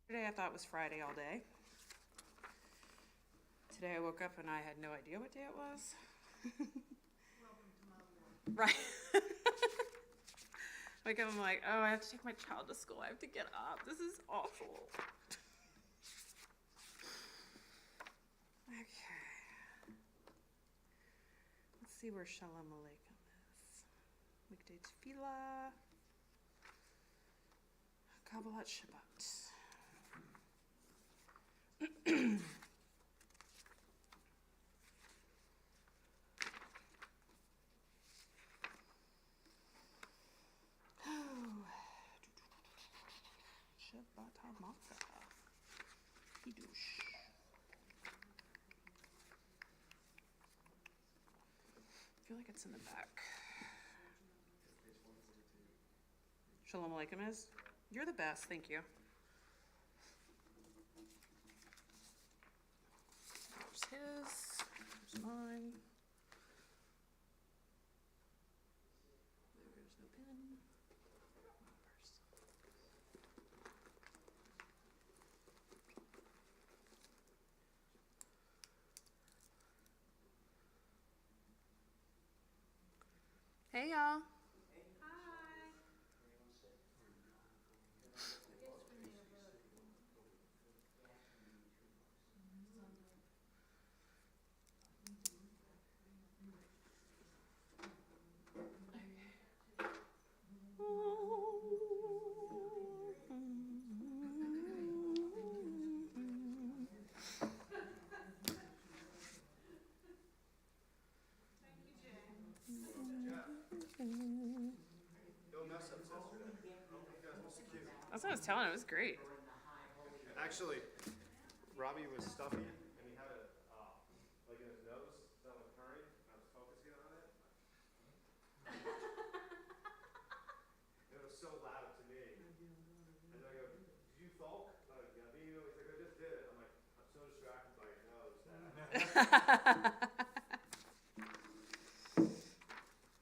Today I thought was Friday all day. Today I woke up and I had no idea what day it was. Welcome to my world. Right. Wake up, I'm like, oh, I have to take my child to school. I have to get up. This is awful. Okay. Let's see where Shalom Aleichem is. Weekday Tefillah. Kabbalat Shabbat. Shabbat HaMakkah. Hidush. I feel like it's in the back. Shalom Aleichem is? You're the best, thank you. There's his, there's mine. There's no pin. Purse. Hey y'all. That's what I was telling him. It was great. Actually, Robbie was stuffy, and he had it like in his nose, so with curry, and I was focusing on it. It was so loud to me. And I go, did you thulk? Like, yeah, he's like, I just did it. I'm like, I'm so distracted by your nose.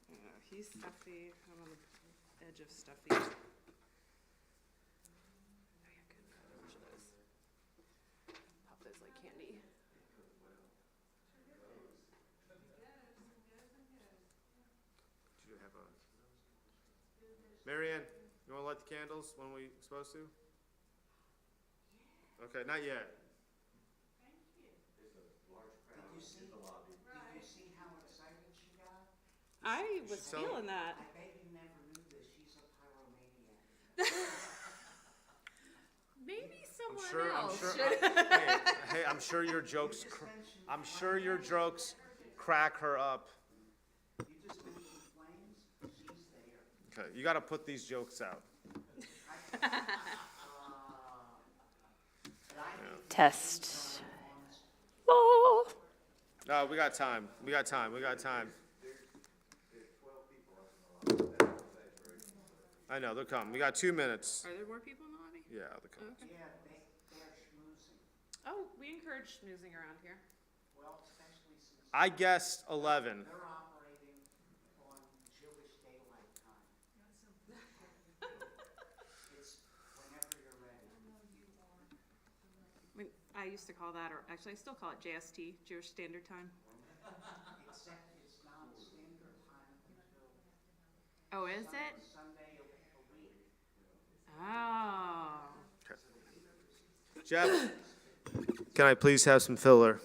Yeah, he's stuffy. I'm on the edge of stuffy. Pop those like candy. Did you have a... Marianne, you want to light the candles when we supposed to? Okay, not yet. Did you see how excited she got? I was feeling that. I bet you never knew this. She's a pyromaniac. Maybe someone I'm else sure. should. Hey, I'm sure your jokes. I'm sure your jokes crack her up. You just mentioned flames. She's there. Okay, you got to put these jokes out. Test. Oh. No, we got time. We got time. We got time. I know, they'll come. We got 2 minutes. Are there more people in the lobby? Yeah, they'll come. Okay. Yeah, they're schmoozing. Oh, we encourage schmoozing around here. Well, especially since I guessed 11. they're operating on Jewish daylight time. It's whenever you're ready. I mean, I used to call that, or actually I still call it JST, Jewish Standard Time. Except it's not standard time until Oh, is it? Sunday a week. Oh. Jeff, can I please have some filler?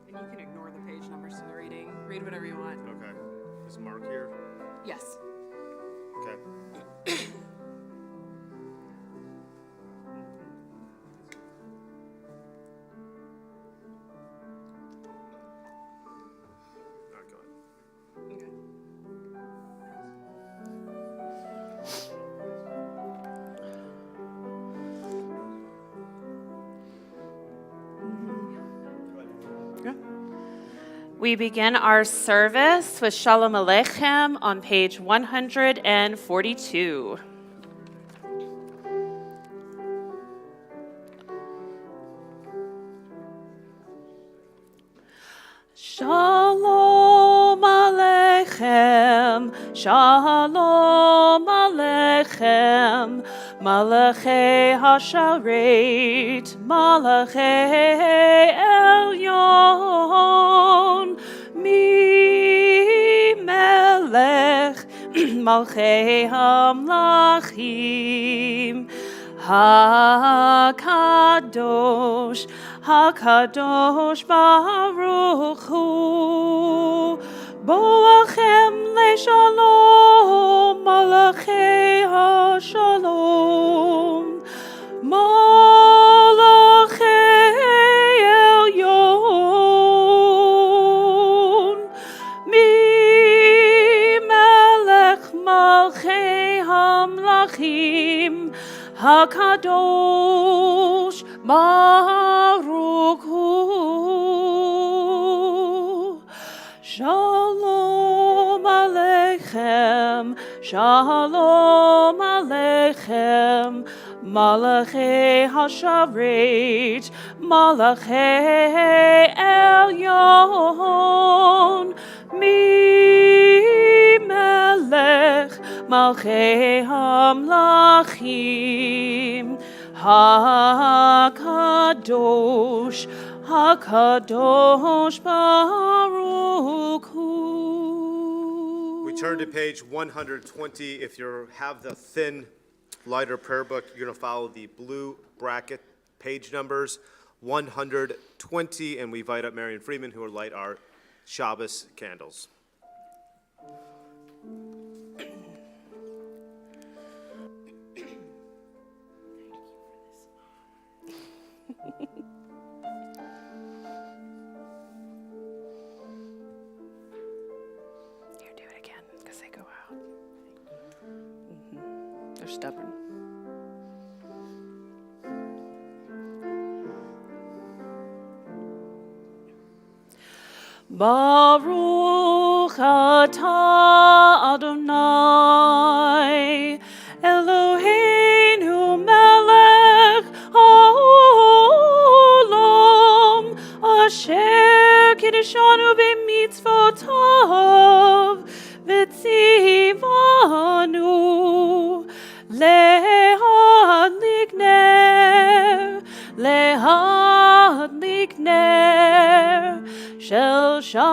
And you can ignore the page numbers to the reading. Read whatever you want. Okay. Is Mark here? Yes. Okay. We begin our service with Shalom Aleichem on page 142. Shalom Aleichem, Shalom Aleichem, Malachei Hasharet, Malachei Elyon, Mi Melech, Malchei Hamlachim, HaKadosh, HaKadosh Baruch Hu, Boachem leShalom, Malachei HaShalom, Malachei Elyon, Mi Melech Malchei Hamlachim, HaKadosh Baruch Hu. Shalom Aleichem, Shalom Aleichem, Malachei Hasharet, Malachei Elyon, Mi Melech Malchei Hamlachim, HaKadosh, HaKadosh Baruch Hu. We turn to page 120. If you have the thin, lighter prayer book, you're going to follow the blue bracket page numbers 120, and we invite up Marion Freeman, who will light our Shabbos candles. Here, do it again, because they go out. They're stubborn. Baruch atah Adonai, Eloheinu melech haolam, asher kiddushanu b'mitzvotav, v'tzivanu lehadlik ner shel Shabbat.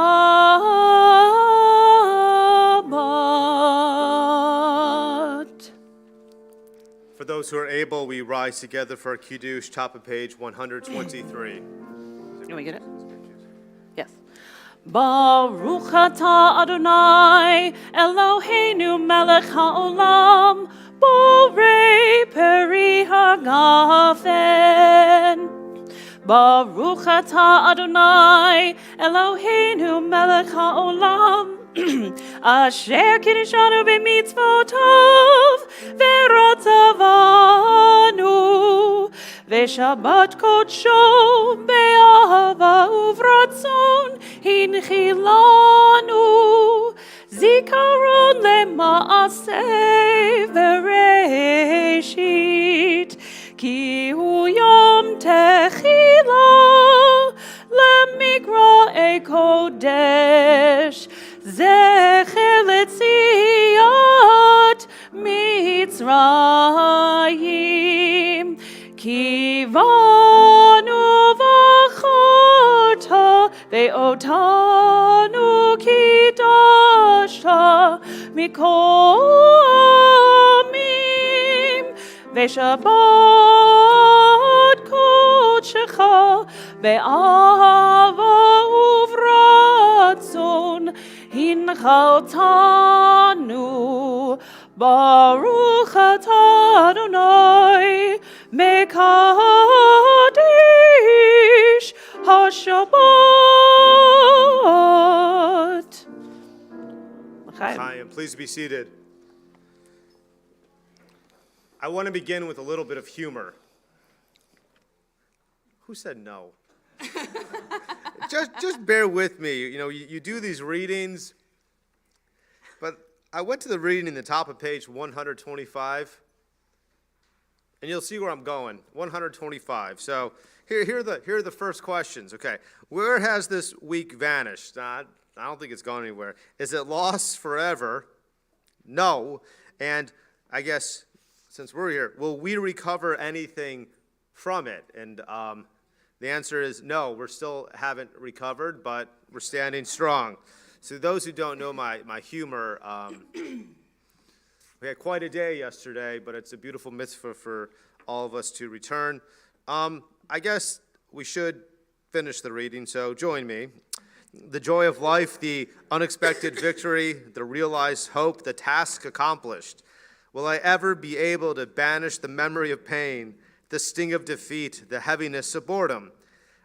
For those who are able, we rise together for our Kiddush, top of page 123. Can we get it? Yes. Baruch atah Adonai, Eloheinu melech haolam, borei peri hagafen. Baruch atah Adonai, Eloheinu melech haolam, asher kiddushanu b'mitzvotav, v'ratzavanu, v'shabbat kodsho, be'ahava uvratzon, hinchilanu, zikaron lema'aseh v'reshit, ki hu yom techila, lemikra kodesh, zecher letziat Mitzrayim, kivanu v'chorta ve'otanu kidashta mikol amim, ve'shabbat kodshecha be'ahava uvratzon hinchaltanu. Baruch atah Adonai mekadesh haShabbat. Chaim, please be seated. I want to begin with a little bit of humor. Who said no? just bear with me. You know, you do these readings, but I went to the reading in the top of page 125, and you'll see where I'm going. 125. So here are the first questions. Okay, where has this week vanished? I don't think it's gone anywhere. Is it lost forever? No. And I guess since we're here, will we recover anything from it? And the answer is no. We still haven't recovered, but we're standing strong. So those who don't know my humor, we had quite a day yesterday, but it's a beautiful mitzvah for all of us to return. I guess we should finish the reading, so join me. The joy of life, the unexpected victory, the realized hope, the task accomplished. Will I ever be able to banish the memory of pain, the sting of defeat, the heaviness of boredom?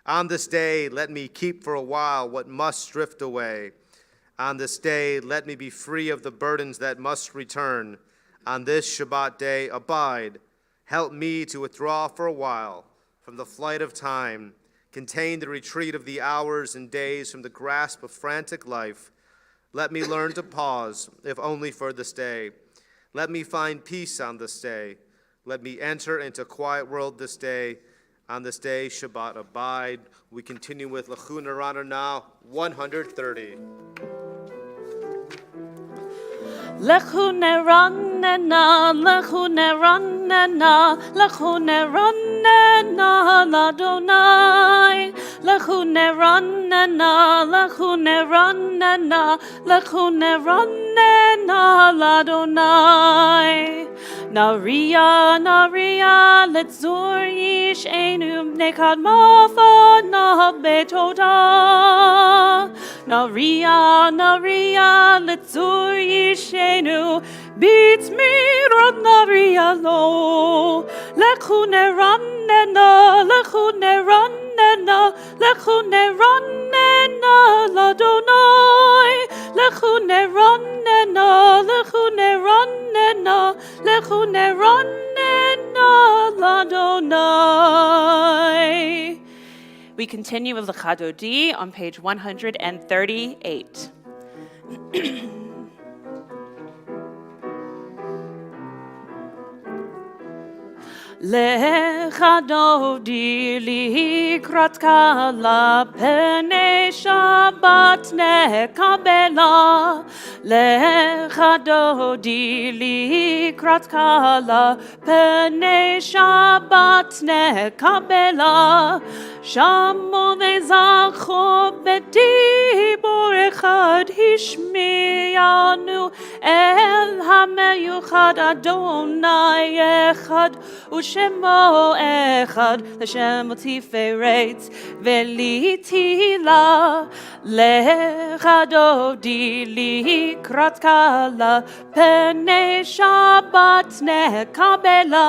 On this day, let me keep for a while what must drift away. On this day, let me be free of the burdens that must return. On this Shabbat day, abide. Help me to withdraw for a while from the flight of time, contain the retreat of the hours and days from the grasp of frantic life. Let me learn to pause, if only for this day. Let me find peace on this day. Let me enter into a quiet world this day. On this day, Shabbat abide. We continue with L'chu Nerana now, 130. L'chu Nerana, L'chu Nerana, L'chu Nerana, l'Adonai. L'chu Nerana, L'chu Nerana, L'chu Nerana, l'Adonai. Naria, Naria, letzur yish'enu nekad mafa na betoda. Naria, Naria, letzur yish'enu beats me rod Naria lo. L'chu Nerana, L'chu Nerana, L'chu Nerana, l'Adonai. L'chu Nerana, L'chu Nerana, L'chu Nerana, l'Adonai. We continue with L'Chadodi on page 138. L'Chadodi likrat kala pene Shabbat nekabela. L'Chadodi likrat kala pene Shabbat nekabela. Shamo vezacho bedibur echad hishmiyanu el hameyuchad Adonai echad Ushemo echad, Hashem tiferet velitila. L'Chadodi likrat kala pene Shabbat nekabela.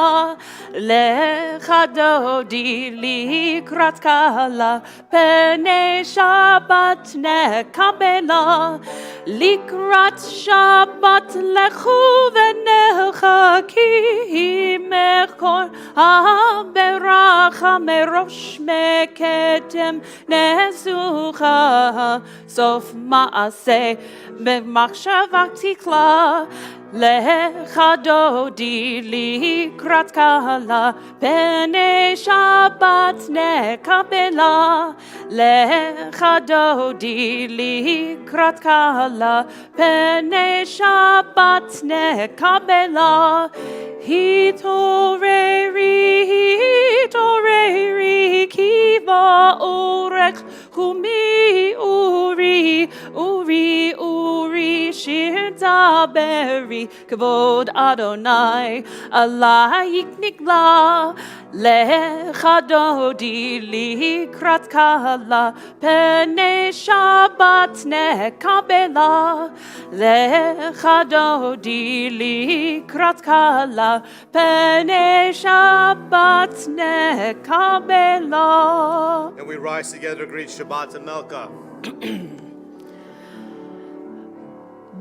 L'Chadodi likrat kala pene Shabbat nekabela. Likrat Shabbat lechu v'necha ki mechor ha-beracha merosh meketem nezucha sof ma'aseh b'machshava tikla. L'Chadodi likrat kala pene Shabbat nekabela. L'Chadodi likrat kala pene Shabbat nekabela. Hitoreri kiva orech humi uri shir daberi kavod Adonai alayik nigla. L'Chadodi likrat kala pene Shabbat nekabela. L'Chadodi likrat kala pene Shabbat nekabela. And we rise together to greet Shabbat and Melka.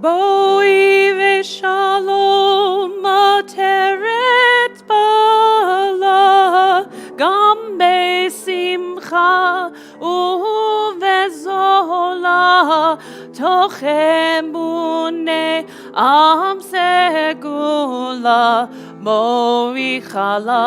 Boi v'shalom ateret bala gam besimcha uve toch emune am segula moichala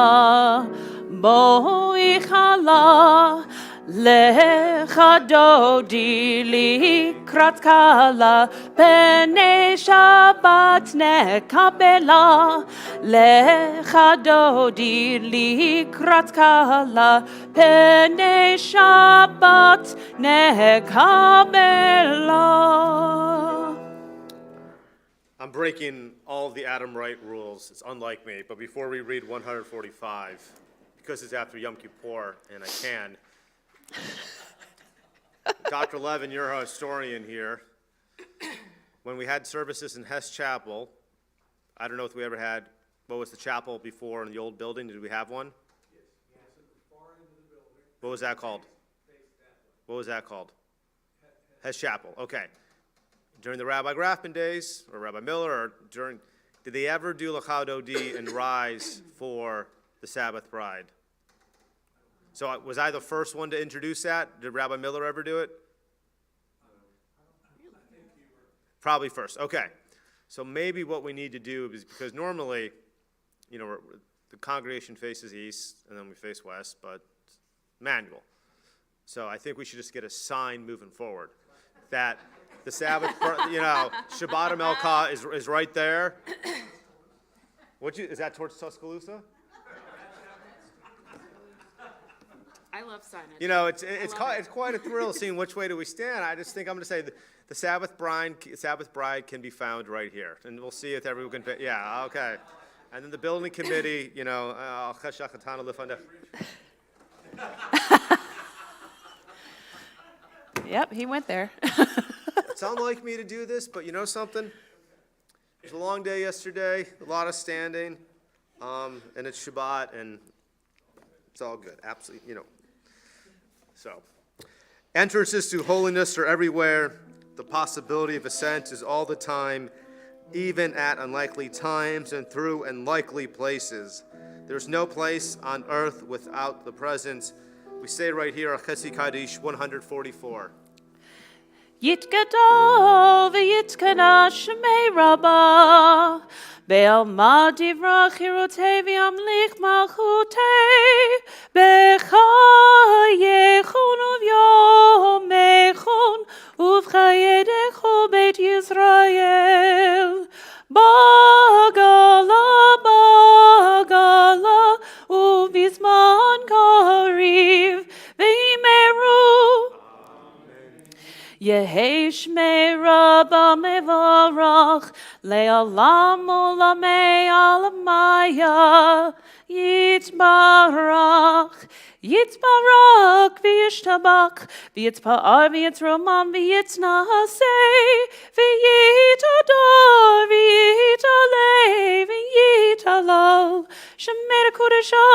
lecha dodi likrat kala pene Shabbat nekabela lecha dodi likrat kala pene Shabbat nekabela. I'm breaking all of the Adam Wright rules. It's unlike me. But before we read 145, because it's after Yom Kippur, and I can, Dr. Levin, you're a historian here. When we had services in Hess Chapel, I don't know if we ever had, what was the chapel before in the old building? Did we have one? What was that called? What was that called? Hess Chapel, okay. During the Rabbi Grafman days, or Rabbi Miller, or did they ever do L'cha Dodi and rise for the Sabbath bride? So was I the first one to introduce that? Did Rabbi Miller ever do it? Probably first, okay. So maybe what we need to do is, because normally, you know, the congregation faces east, and then we face west, but manual. So I think we should just get a sign moving forward that the Sabbath, you know, Shabbat Melcha is right there. Is that towards Tuscaloosa? I love signage. You know, it's quite a thrill seeing which way do we stand. I just think I'm going to say the Sabbath bride can be found right here, and we'll see if everyone can. Yeah, okay. And then the building committee, you know, Yep, he went there. It sounded like me to do this, but you know something? It was a long day yesterday, a lot of standing, and it's Shabbat, and it's all good. Absolutely, you know. So, entrances to holiness are everywhere. The possibility of ascent is all the time, even at unlikely times and through unlikely places. There's no place on earth without the presence. We say right here, Chesi Kaddish 144. Yitgadol v'yitkana shemei Rabbah Be'alma divra chirutei v'yamlich malchutei B'chayechon uv'yomechon uv'chayedecho beit Yisrael Bagala uv'izman kariv v'imeru Yehi Shmei Rabba Mevarach Le'alam Ulamei Alamaya Yitzbarach V'yishtabach V'yitzpa'ar V'yitzroman V'yitznasei V'yitador V'yitalei V'yitalal Shemei Kodeshah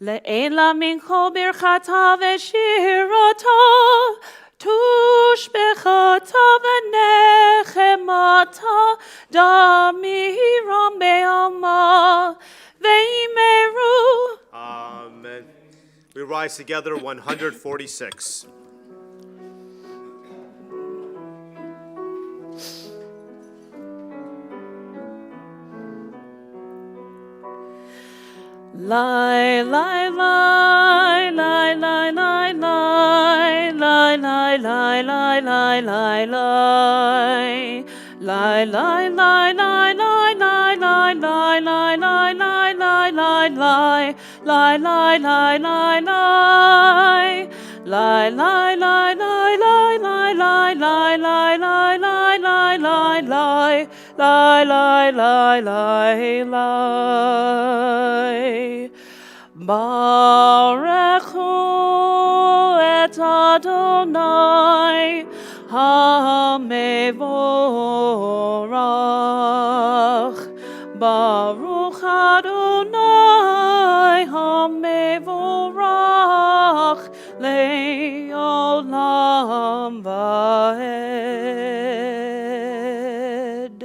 Le'ela mincho birchata v'shirata tushbechata v'nechemata damiram be'alma ve'imeru. Amen. We rise together, 146. Lie, lie, lie, lie, lie, lie, lie, lie, lie, lie, lie, lie, lie, lie. Lie, lie, lie, lie, lie, lie, lie, lie, lie, lie, lie, lie, lie, lie. Lie, lie, lie, lie, lie. Lie, lie, lie, lie, lie, lie, lie, lie, lie, lie, lie, lie, lie, lie. Lie, lie, lie, lie, lie. Barechu et Adonai HaMevorach. Baruch Adonai HaMevorach Le'olam Va'ed.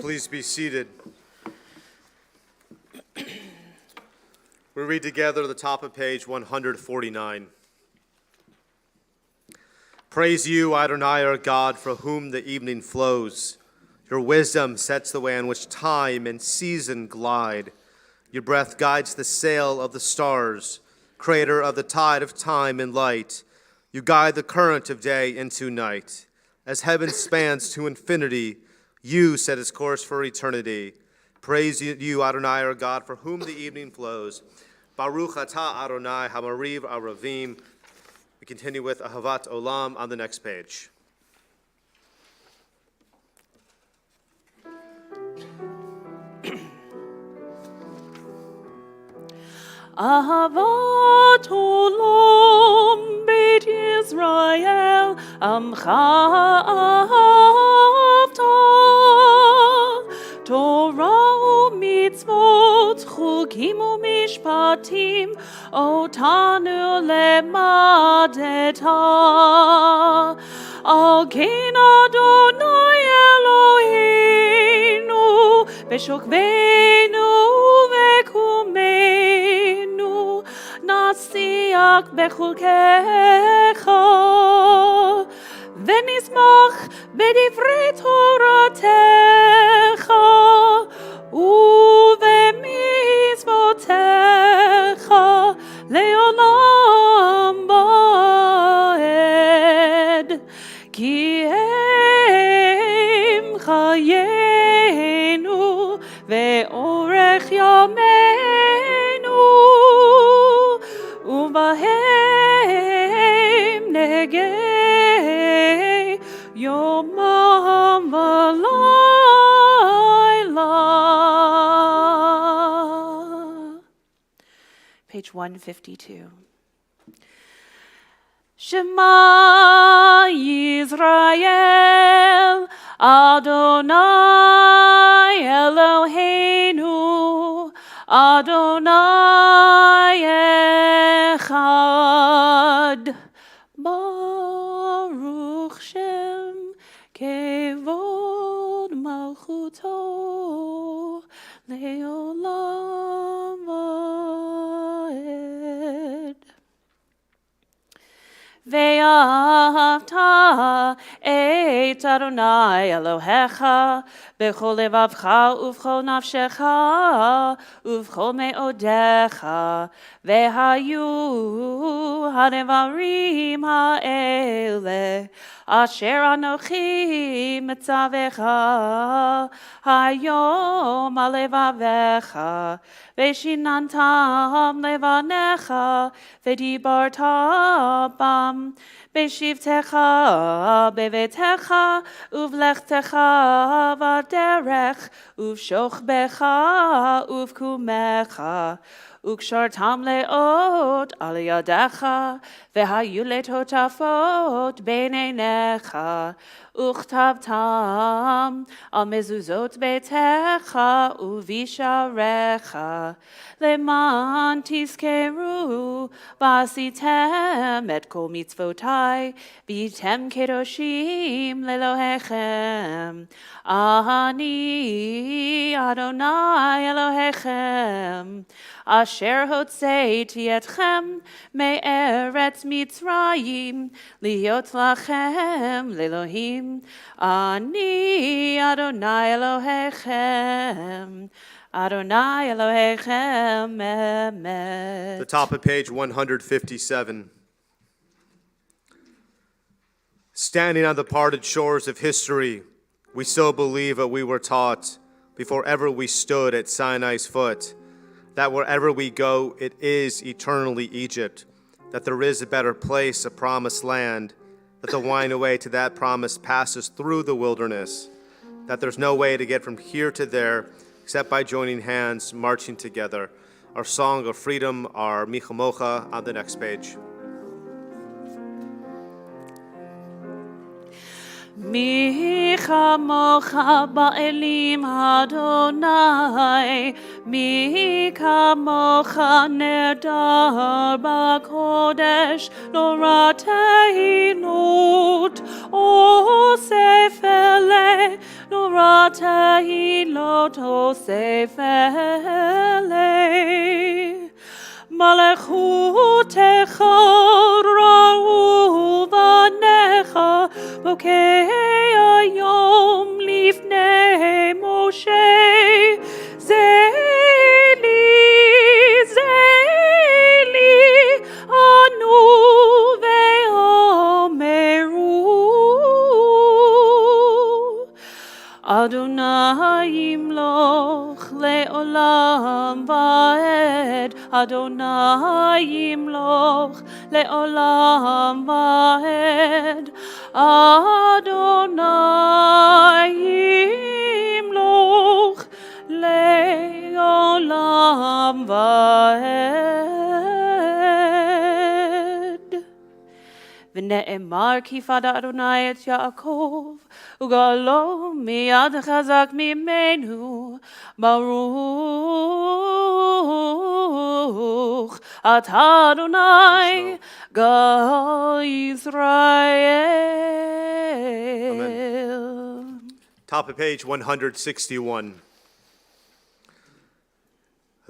Please be seated. We read together the top of page 149. Praise you, Adonai, our God, for whom the evening flows. Your wisdom sets the way on which time and season glide. Your breath guides the sail of the stars, creator of the tide of time and light. You guide the current of day into night. As heaven spans to infinity, you set its course for eternity. Praise you, Adonai, our God, for whom the evening flows. Baruch atah Adonai, hamariv aravim. We continue with Ahavat Olam on the next page. Ahavat Olam Beit Yisrael Amcha Ahavta Torah u'mitzvot chukim u'mishpatim otanu lemadeta Al ken Adonai Eloheinu v'shokveinu v'kumenu nasiach bechulkecha v'nismach b'divrei Toratecha u'v'mitzvotecha le'olam ba'ed ki hem chayenu ve'orech yameinu u'bahem negei yomam v'layla. Page 152. Shema Yisrael, Adonai Eloheinu, Adonai Echad. Baruch Shem Kevod Malchuto Leolam Vaed. Ve'ahavta et Adonai Elohecha b'chol levavcha uv'chol nafshecha uv'chol me'odecha ve'hayu hadevarim ha'ele asher anochi mitzavecha hayom alevavecha ve'shinantam levanecha ve'dibarta bam Beshivtecha, bevetecha, uvlechtecha, vaderech, uvshochbecha, uvkumecha, ukshartam leot aliyadecha, vehayu letotafot beinenecha, uchtavtam al mezuzot betecha, uvisharecha, leman tiskeru, vasitem et kol mitzvotai, vitem kedoshim lelohechem. Ani Adonai Elohechem, asher hotzeiti etchem me'eretz Mitzrayim, liot lachem lelohim. Ani Adonai Elohechem, Adonai Elohechem emet. The top of page 157. Standing on the parted shores of history, we so believe what we were taught before ever we stood at Sinai's foot, that wherever we go, it is eternally Egypt, that there is a better place, a promised land, that the winding way to that promise passes through the wilderness, that there's no way to get from here to there except by joining hands, marching together. Our song of freedom, our Michamocha, on the next page. Mi chamocha ba'elim Adonai, mi kamocha nedar ba'kodesh, nora tehilot, osef ele, nora tehilot, osef ele. Malechutecha ra'u v'necha בוקע היום לפני משה זה לי ענו ואומרו אדוני ימלוך לעולם ועד אדוני ימלוך לעולם ועד אדוני ימלוך לעולם ועד. ונאמר כי פדה אדוני את יעקב וגאלו מיד חזק ממנו ברוך אתה אדוני גאל ישראל. Top of page 161.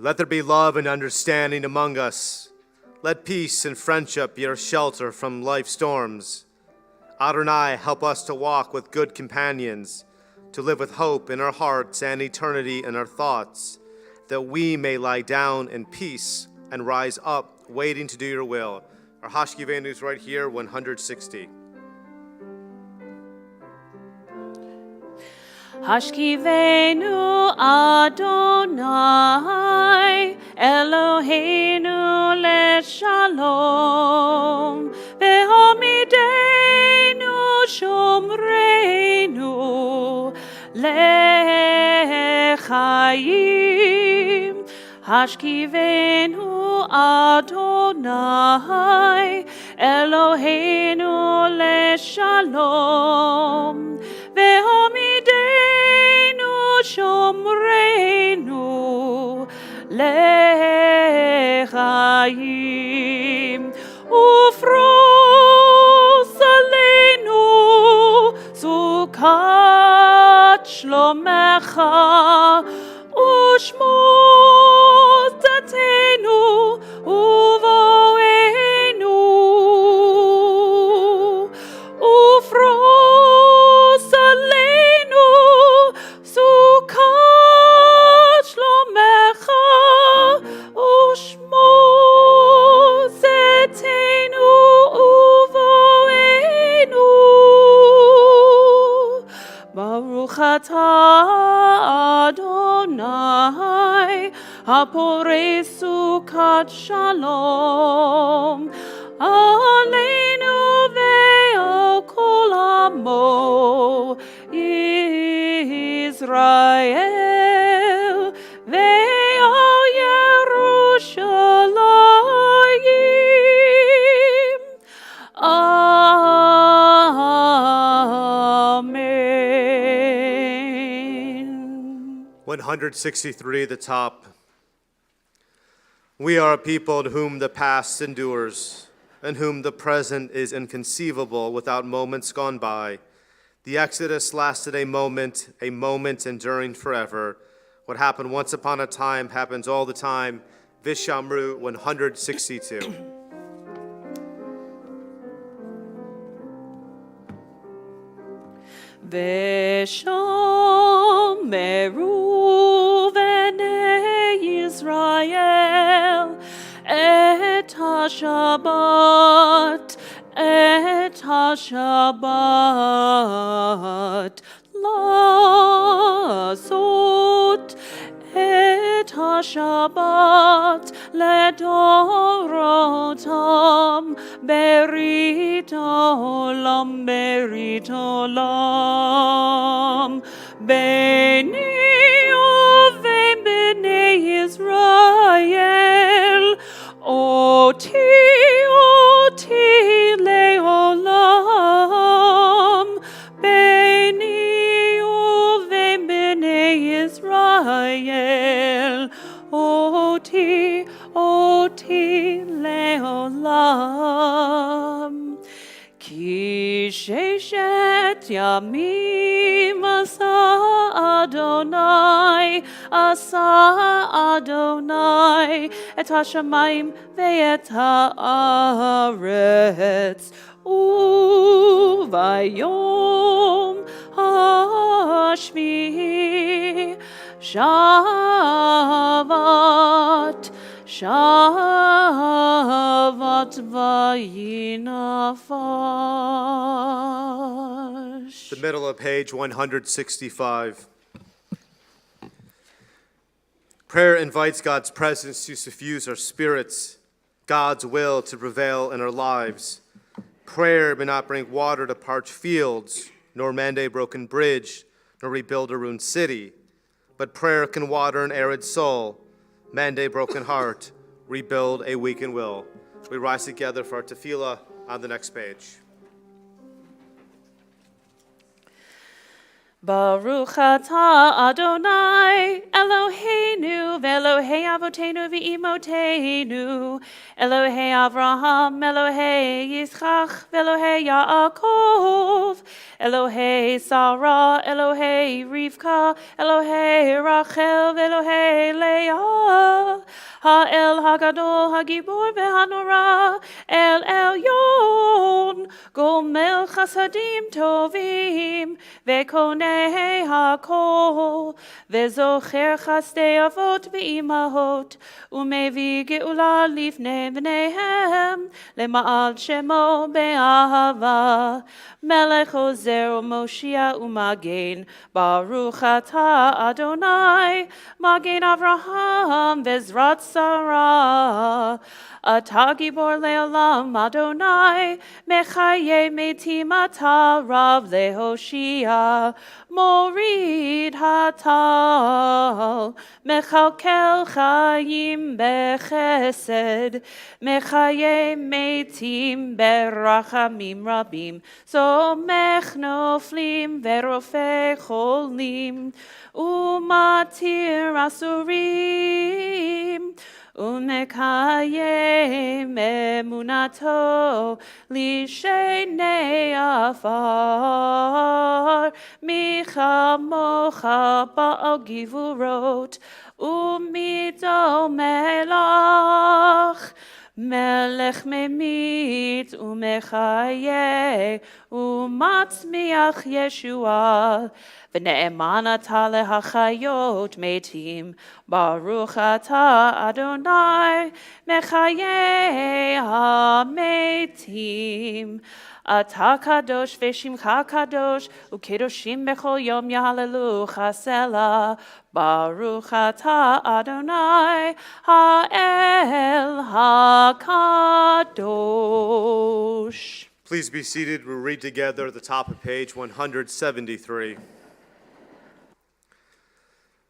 Let there be love and understanding among us. Let peace and friendship be our shelter from life's storms. Adonai, help us to walk with good companions, to live with hope in our hearts and eternity in our thoughts, that we may lie down in peace and rise up, waiting to do your will. Our Hashkivenu is right here, 160. Hashkivenu Adonai Eloheinu leshalom ve'hamidenu shomreinu lechayim Hashkivenu Adonai Eloheinu leshalom ve'hamidenu shomreinu lechayim ufros aleinu sukat shlomecha ushmos datenu uvoenu ufros aleinu sukat shlomecha ushmos datenu uvoenu Baruch atah Adonai Haporei sukat shalom Aleinu ve'al kol amo Yisrael ve'al Yerushalayim Amen. 163, the top. We are a people to whom the past endures, and whom the present is inconceivable without moments gone by. The Exodus lasted a moment enduring forever. What happened once upon a time happens all the time. Vishamru 162. Veshomeru bnei Yisrael et HaShabbat לעשות את השבת לדורותם ברית עולם ברית עולם ביני ובין בני ישראל אותי לעולם ביני ובין בני ישראל אותי לעולם כי ששת ימים עשה אדוני את השמיים ואת הארץ Uvayom hashvi Shabbat vayinafash. The middle of page 165. Prayer invites God's presence to suffuse our spirits, God's will to prevail in our lives. Prayer may not bring water to parched fields, nor mend a broken bridge, nor rebuild a ruined city. But prayer can water an arid soul, mend a broken heart, rebuild a weakened will. We rise together for our tefillah on the next page. Baruch atah Adonai Eloheinu v'Elohei Avotenu v'Imotenu Elohei Avraham Elohei Yitzchak v'Elohei Yaakov Elohei Sarah Elohei Rivka Elohei Rachel v'Elohei Leah Ha'el Hagadol Hagibor v'Hanora El Elyon Gomel Chasadim Tovim v'Konei Hakol v'Zocher Chasdei Avot v'Imahot u'Mevi Geula Lifnei Bneihem Lema'al Shemo be'ahava Melech Ozer u'Moshia u'Magen Baruch atah Adonai Magen Avraham v'Ezrat Sarah Atah Gibor Le'olam Adonai Mechaye Metim Atah Rav Lehoshia Morid Hatal Mechalkel Chayim Bechesed Mechaye Metim Berachamim Rabim Somech Noflim Verofe Cholim Umatir Asurim Umekayem emunato lishenei afar michamocha ba'al givurot umido melach melech memit umechaye umatzmiach Yeshua v'ne'eman atah lehachayot metim Baruch atah Adonai mechaye hametim Atah kadosh v'shimcha kadosh u'kedoshim bechol yom yahalelucha selah Baruch atah Adonai ha'el hakadosh. Please be seated. We'll read together at the top of page 173.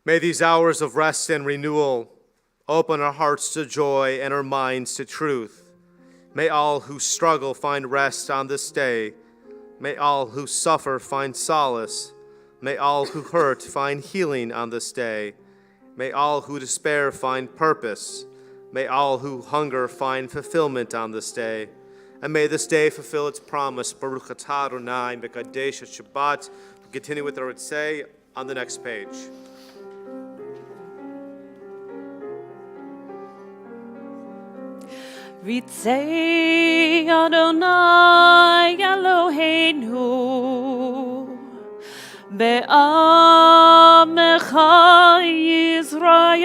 May these hours of rest and renewal open our hearts to joy and our minds to truth. May all who struggle find rest on this day. May all who suffer find solace. May all who hurt find healing on this day. May all who despair find purpose. May all who hunger find fulfillment on this day. And may this day fulfill its promise. Baruch atah Adonai B'kadesh Shabbat. We'll continue with our say on the next page. Ritzei Adonai Eloheinu be'amecha Yisrael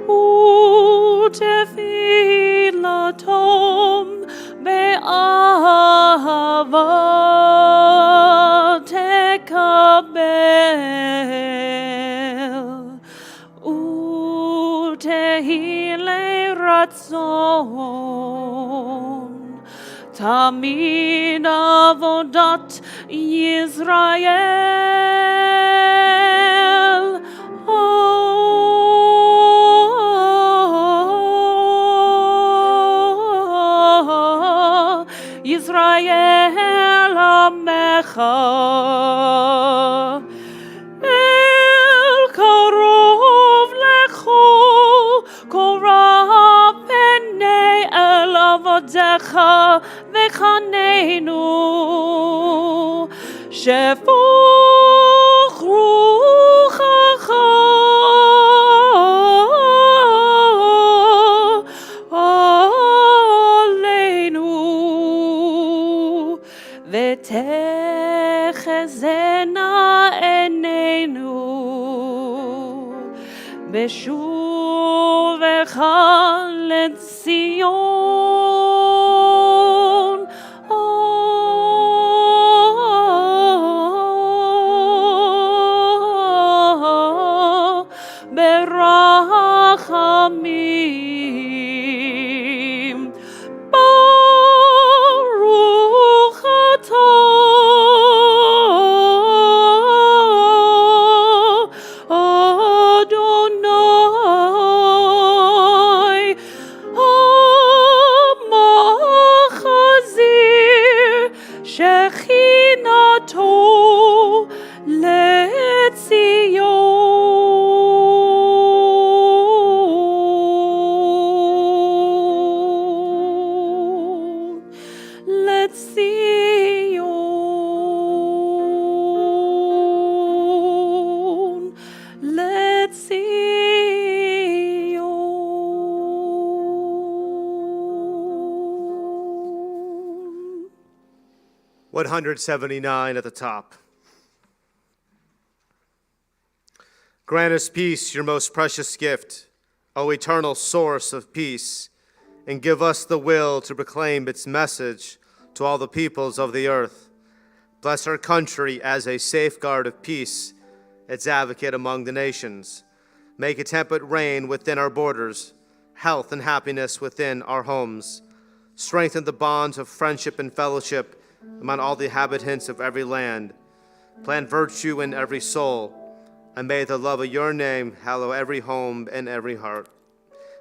u'tefilatom be'ahava tekabel Tehilei ratzon Tamid avodat Yisrael Yisrael Amecha Avodecha v'chaneinu shefuch ruchacha ותחזינה עינינו בשובך לציון. ברחמים ברוך אתה אדוני המחזיר שכינתו לציון. 179 at the top. Grant us peace, your most precious gift, O eternal source of peace, and give us the will to proclaim its message to all the peoples of the earth. Bless our country as a safeguard of peace, its advocate among the nations. Make a temperate reign within our borders, health and happiness within our homes. Strengthen the bonds of friendship and fellowship among all the inhabitants of every land. Plant virtue in every soul, and may the love of your name hallow every home and every heart.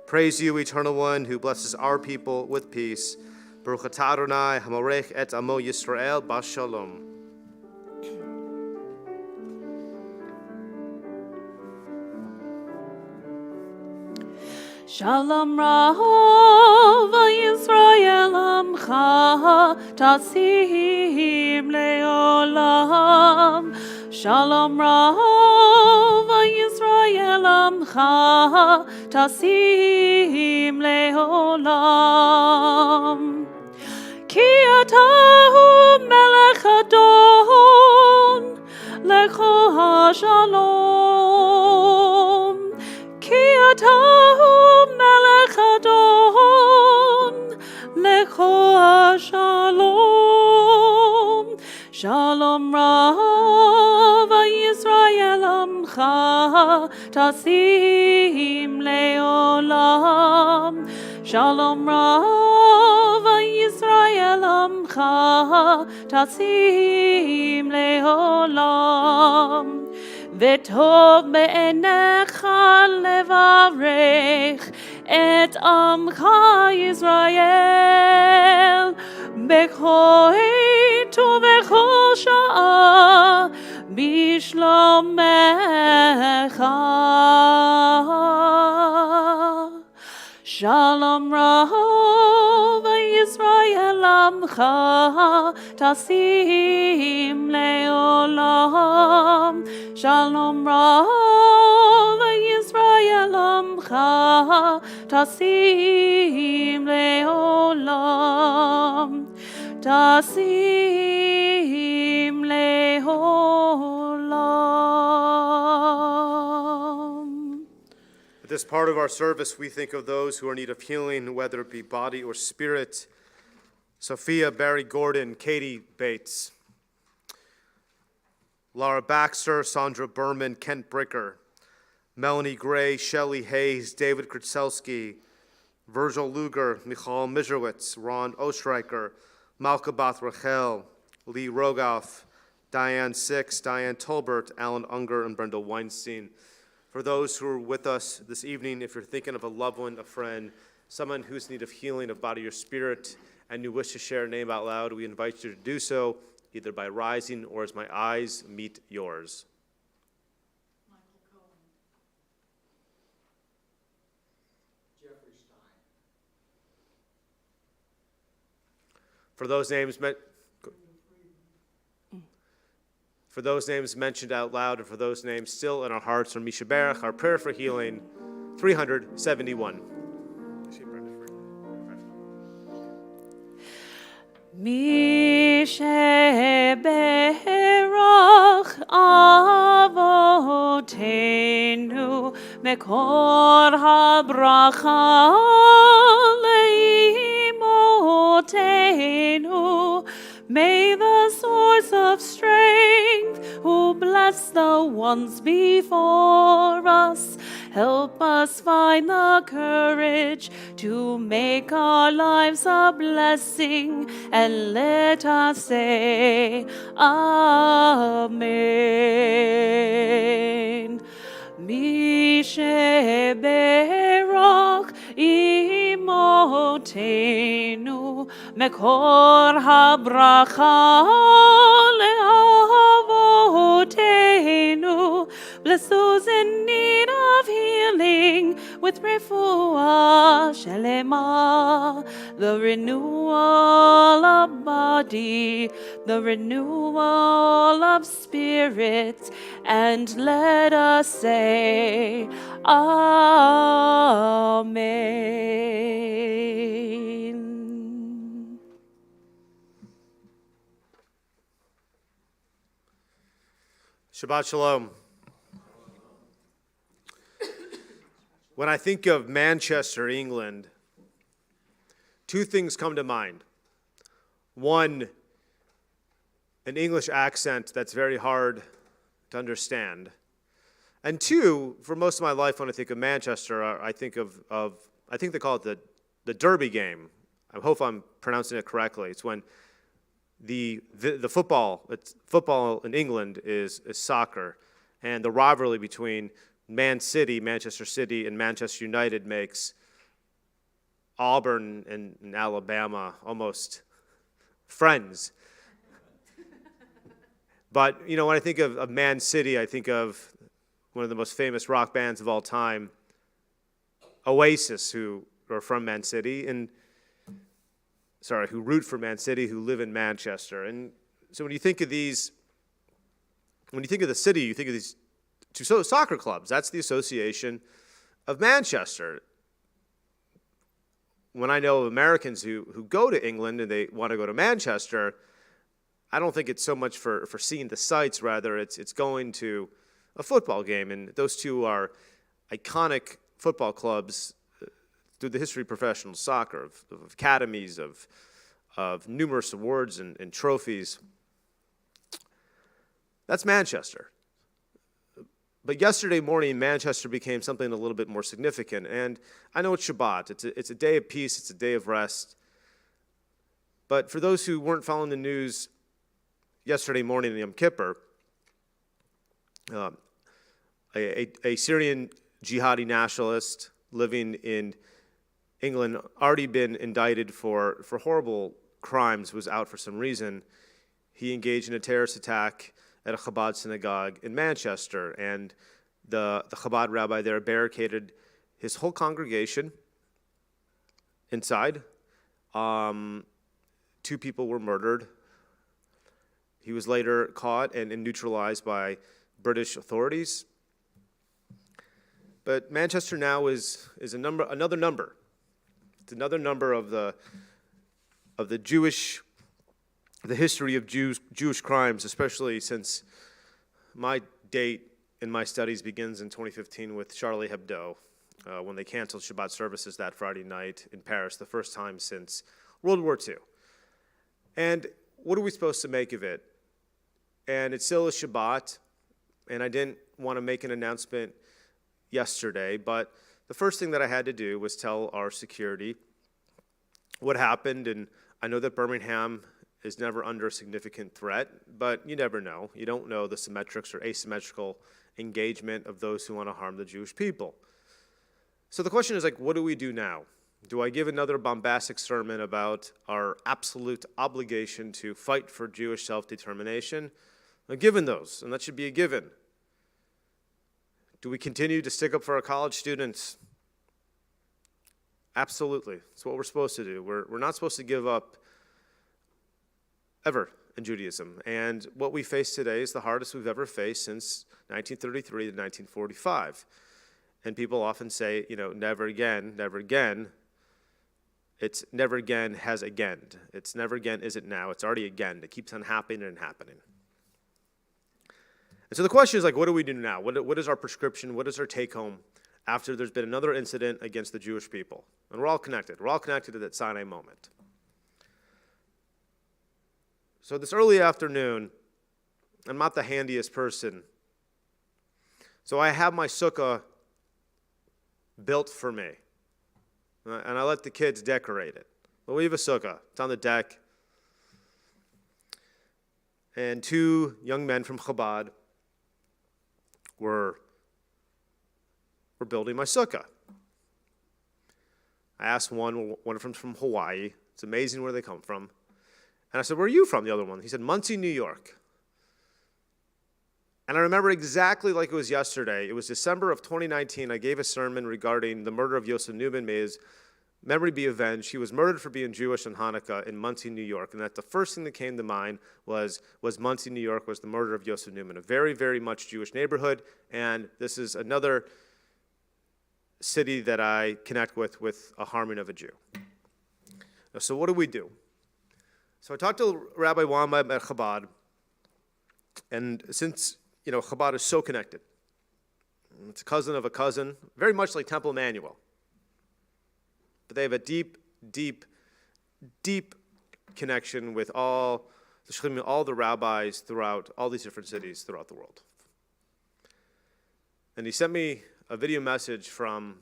Praise you, Eternal One, who blesses our people with peace. Baruch atah Adonai hamorech et amo Yisrael b'shalom. Shalom Rav Yisrael Amcha Tasim Leolam. Shalom Rav Yisrael Amcha Tasim Leolam. Ki atahu melech adon lecho hashalom. Ki atahu melech adon lecho hashalom. Shalom Rav Yisrael Amcha Tasim Leolam. Shalom Rav Yisrael Amcha Tasim Leolam. וטוב בעיניך לברך את עמך ישראל בכל עת ובכל שעה בשלומך. שלום רב ישראל עמך תשים לעולם. שלום רב ישראל עמך תשים לעולם. תשים לעולם. At this part of our service, we think of those who are in need of healing, whether it be body or spirit. Sophia Barry Gordon, Katie Bates, Laura Baxter, Sandra Berman, Kent Bricker, Melanie Gray, Shelley Hayes, David Krzelski, Virgil Luger, Michal Mizerwitz, Ron Ostreicher, Malka Bath Rachel, Lee Rogoff, Diane Six, Diane Tolbert, Alan Unger, and Brenda Weinstein. For those who are with us this evening, if you're thinking of a loved one, a friend, someone who's in need of healing of body or spirit, and you wish to share a name out loud, we invite you to do so, either by rising or as my eyes meet yours. Michael Cohen. Jeffrey Stein. For those names mentioned out loud, and for those names still in our hearts, or Misha Barach, our prayer for healing, 371. Misha מקור הברכה לאמותינו. May the source of strength, who bless the ones before us, help us find the courage to make our lives a blessing, and let us say, Amen. Mi sheberach imotenu, mekor habracha leavotenu. Bless those in need of healing with refuah shelema, the renewal of body, the renewal of spirit, and let us say, Amen. Shabbat Shalom. When I think of Manchester, England, two things come to mind. One, an English accent that's very hard to understand. And two, for most of my life, when I think of Manchester, I think I think they call it the Derby game. I hope I'm pronouncing it correctly. It's when the football in England is soccer, and the rivalry between Man City, Manchester City, and Manchester United makes Auburn and Alabama almost friends. But, you know, when I think of Man City, I think of one of the most famous rock bands of all time, Oasis, who are from Man City, who root for Man City, who live in Manchester. And so when you think of the city, you think of these two soccer clubs. That's the association of Manchester. When I know of Americans who go to England and they want to go to Manchester, I don't think it's so much for seeing the sights, rather it's going to a football game. And those two are iconic football clubs through the history of professional soccer, of academies, of numerous awards and trophies. That's Manchester. But yesterday morning, Manchester became something a little bit more significant. And I know it's Shabbat. It's a day of peace. It's a day of rest. But for those who weren't following the news yesterday morning in Yom Kippur, a Syrian jihadi nationalist living in England, already been indicted for horrible crimes, was out for some reason. He engaged in a terrorist attack at a Chabad synagogue in Manchester, and the Chabad rabbi there barricaded his whole congregation inside. 2 people were murdered. He was later caught and neutralized by British authorities. But Manchester now is another number. It's another number of the history of Jewish crimes, especially since my date in my studies begins in 2015 with Charlie Hebdo, when they canceled Shabbat services that Friday night in Paris, the first time since World War II. And what are we supposed to make of it? And it's still a Shabbat, and I didn't want to make an announcement yesterday, but the first thing that I had to do was tell our security what happened. And I know that Birmingham is never under a significant threat, but you never know. You don't know the symmetrics or asymmetrical engagement of those who want to harm the Jewish people. So the question is, what do we do now? Do I give another bombastic sermon about our absolute obligation to fight for Jewish self-determination? Given those, and that should be a given. Do we continue to stick up for our college students? Absolutely. It's what we're supposed to do. We're not supposed to give up ever in Judaism. And what we face today is the hardest we've ever faced since 1933 to 1945. And people often say, never again, never again. It's never again has agained. It's never again is it now. It's already again. It keeps on happening and happening. And so the question is, what do we do now? What is our prescription? What is our take-home after there's been another incident against the Jewish people. And we're all connected. We're all connected to that Sinai moment. So this early afternoon, I'm not the handiest person. So I have my sukkah built for me. And I let the kids decorate it. But we have a sukkah. It's on the deck. And two young men from Chabad were building my sukkah. I asked one of them from Hawaii. It's amazing where they come from. And I said, where are you from, the other one? He said, Muncie, New York. And I remember exactly like it was yesterday. It was December of 2019. I gave a sermon regarding the murder of Yosef Newman. May his memory be avenged. He was murdered for being Jewish on Hanukkah in Muncie, New York. And that the first thing that came to mind was Muncie, New York, was the murder of Yosef Newman, a very, very much Jewish neighborhood. And this is another city that I connect with a harming of a Jew. So what do? So I talked to Rabbi Wamba at Chabad, and since Chabad is so connected, it's a cousin of a cousin, very much like Temple Emanu-El, but they have a deep, deep, deep connection with all the rabbis throughout all these different cities throughout the world. And he sent me a video message from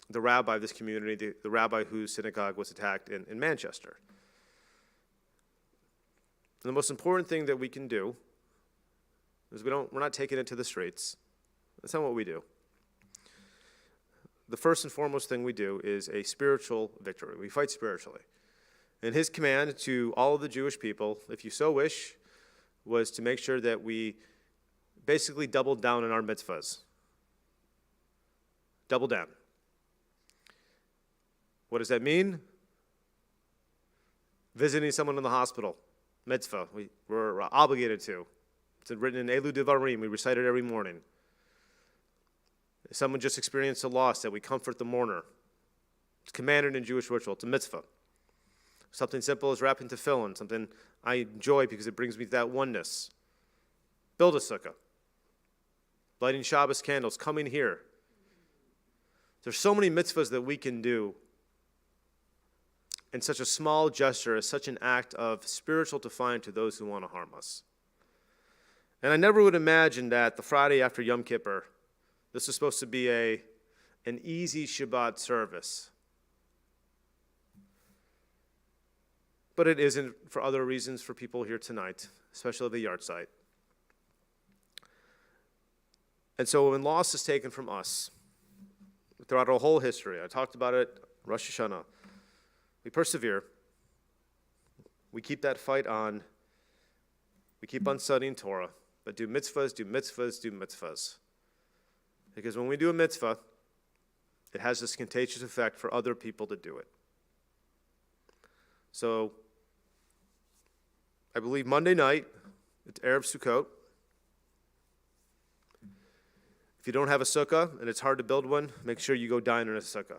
the rabbi of this community, the rabbi whose synagogue was attacked in Manchester. And the most important thing that we can do is we're not taking it to the streets. That's not what we do. The first and foremost thing we do is a spiritual victory. We fight spiritually. And his command to all of the Jewish people, if you so wish, was to make sure that we basically doubled down on our mitzvahs. Double down. What does that mean? Visiting someone in the hospital. Mitzvah, we're obligated to. It's written in Elu Devarim, we recite it every morning. If someone just experienced a loss, that we comfort the mourner. It's commanded in Jewish ritual, it's a mitzvah. Something simple as wrapping tefillin, something I enjoy because it brings me to that oneness. Build a sukkah. Lighting Shabbos candles, coming here. There's so many mitzvahs that we can do. And such a small gesture is such an act of spiritual defiance to those who want to harm us. And I never would imagine that the Friday after Yom Kippur, this was supposed to be an easy Shabbat service. But it isn't for other reasons for people here tonight, especially the yard site. And so when loss is taken from us, throughout our whole history, I talked about it, Rosh Hashanah, we persevere. We keep that fight on. We keep on studying Torah. But do mitzvahs, do mitzvahs, do mitzvahs. Because when we do a mitzvah, it has this contagious effect for other people to do it. So, I believe Monday night, it's Erev Sukkot. If you don't have a sukkah and it's hard to build one, make sure you go dine in a sukkah.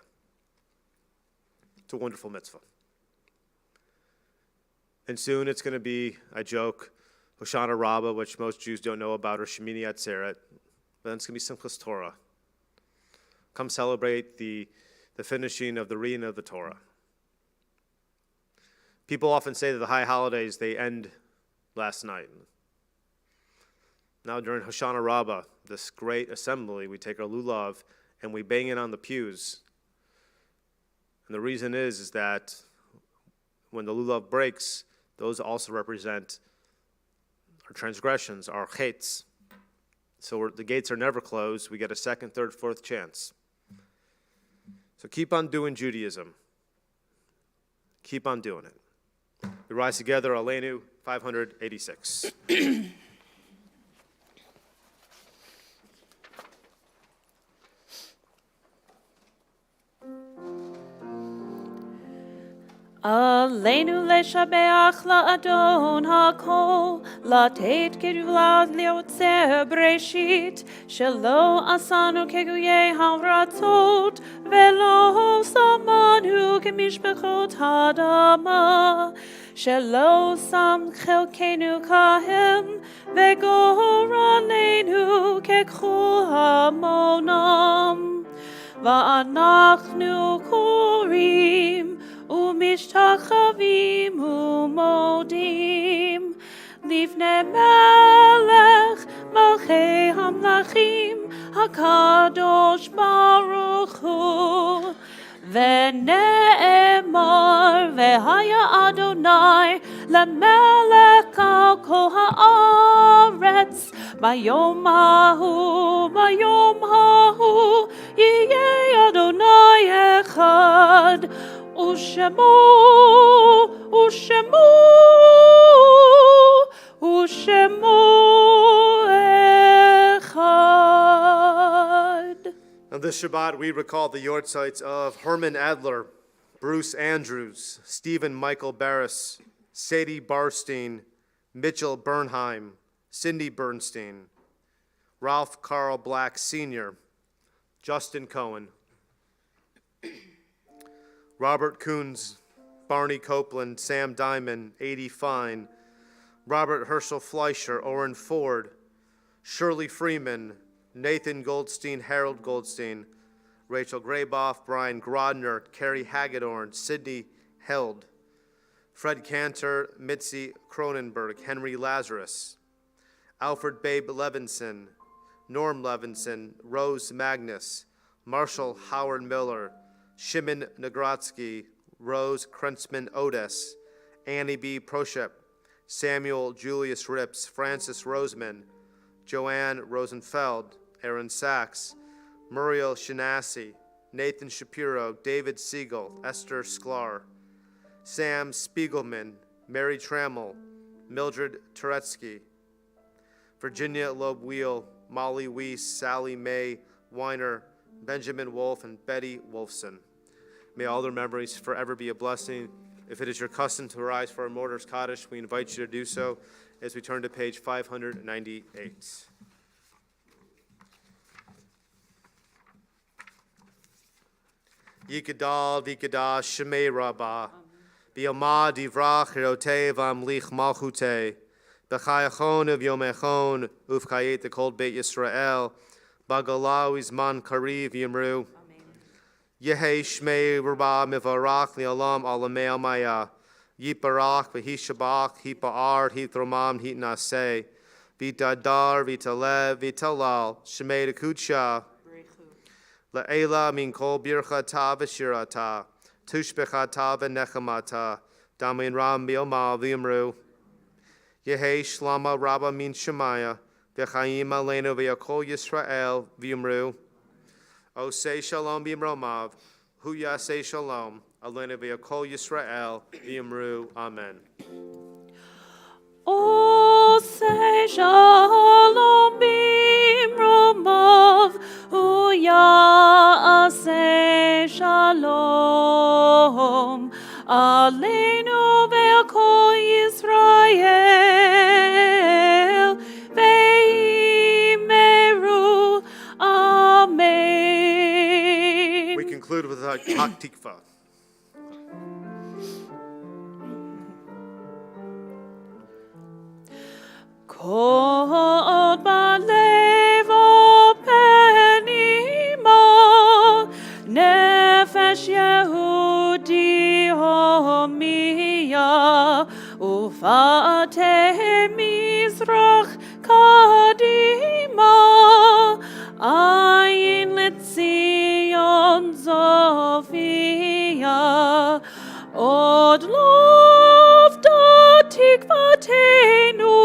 It's a wonderful mitzvah. And soon it's going to be, I joke, Hoshana Rabbah, which most Jews don't know about, or Shemini Atzeret. But then it's going to be Simchas Torah. Come celebrate the finishing of the reading of the Torah. People often say that the high holidays, they end last night. Now during Hoshana Rabbah, this great assembly, we take our lulav and we bang it on the pews. And the reason is that when the lulav breaks, those also represent our transgressions, our chets. So the gates are never closed. We get a second, third, fourth chance. So keep on doing Judaism. Keep on doing it. We rise together, Aleinu 586. Aleinu leshabeach la'adon hakol, latet keduvlad liotzer breshit, shelo asanu keguye haratzot, velo samanu kemishbechot hadama, shelo sam chelkenu kahem, vegor aleinu kekchol hamonam. ואנחנו קוראים ומשתחווים ומודים לפני מלך מלכי המלכים הקדוש ברוך הוא. ונאמר והיה אדוני למלך על כל הארץ ביום ההוא יהיה אדוני אחד ושמו אחד. On this Shabbat, we recall the yortzites of Herman Adler, Bruce Andrews, Stephen Michael Barris, Sadie Barstein, Mitchell Bernheim, Cindy Bernstein, Ralph Carl Black Sr., Justin Cohen, Robert Coons, Barney Copeland, Sam Diamond, Adie Fine, Robert Herschel Fleischer, Orrin Ford, Shirley Freeman, Nathan Goldstein, Harold Goldstein, Rachel Graboff, Brian Grodner, Carrie Hagedorn, Sidney Held, Fred Cantor, Mitzi Cronenberg, Henry Lazarus, Alfred Babe Levinson, Norm Levinson, Rose Magnus, Marshall Howard Miller, Shimon Nagrotsky, Rose Krentzman Odes, Annie B. Proshep, Samuel Julius Rips, Francis Roseman, Joanne Rosenfeld, Aaron Sachs, Muriel Shinassi, Nathan Shapiro, David Siegel, Esther Sklar, Sam Spiegelman, Mary Trammell, Mildred Turetsky, Virginia Loeb Wheel, Molly Weiss, Sally Mae Weiner, Benjamin Wolf, and Betty Wolfson. May all their memories forever be a blessing. If it is your custom to rise for a Mortar's Kaddish, we invite you to do so as we turn to page 598. Yikadal, Vikadash, Shemei Rabbah, Biomah, Divrach, Hirote, Vamlich, Malchute, Bechayachon of Yomechon, Ufkayet, the Cold Beit Yisrael, Bagalau, Izman, Kariv, Yimru, Yehei, Shmei, Rabbah, Mivarach, Lialam, Alamei, Almaya, Yiparach, Vahishabach, Hipa'ar, Hithromam, Hitnase, Vitadar, Vitalev, Vitalal, Shemei, Kudsha, La'ela min kol birchata v'shirata, tushbechata v'nechamata, damin ram bi'omal v'yimru. Yehei shlama rabba min shemaya, v'chaim aleinu v'yakol Yisrael v'yimru. Osei shalom b'yimromav, hu yasei shalom, aleinu v'yakol Yisrael v'yimru. Amen. Osei shalom b'yimromav, hu yasei shalom, aleinu v'yakol Yisrael v'yimeru. Amen. We conclude with a Hak Tikva. Kod balev penima, nefesh Yehudi homiya, ufate mizrach kadima, ayin letzion zofia, od lovda tikvatenu,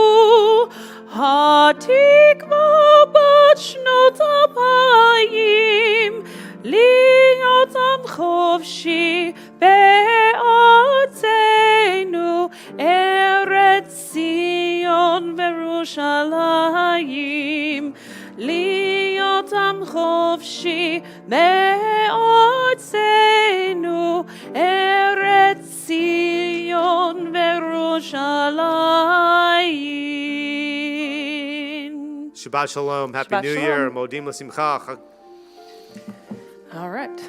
hatikva bat shnot apayim, להיות עם חופשי בארצנו, ארץ ציון וירושלים. להיות עם חופשי בארצנו, ארץ ציון וירושלים. Shabbat Shalom. Happy Shabbat New Shalom. Year. Modim l'simcha. All right.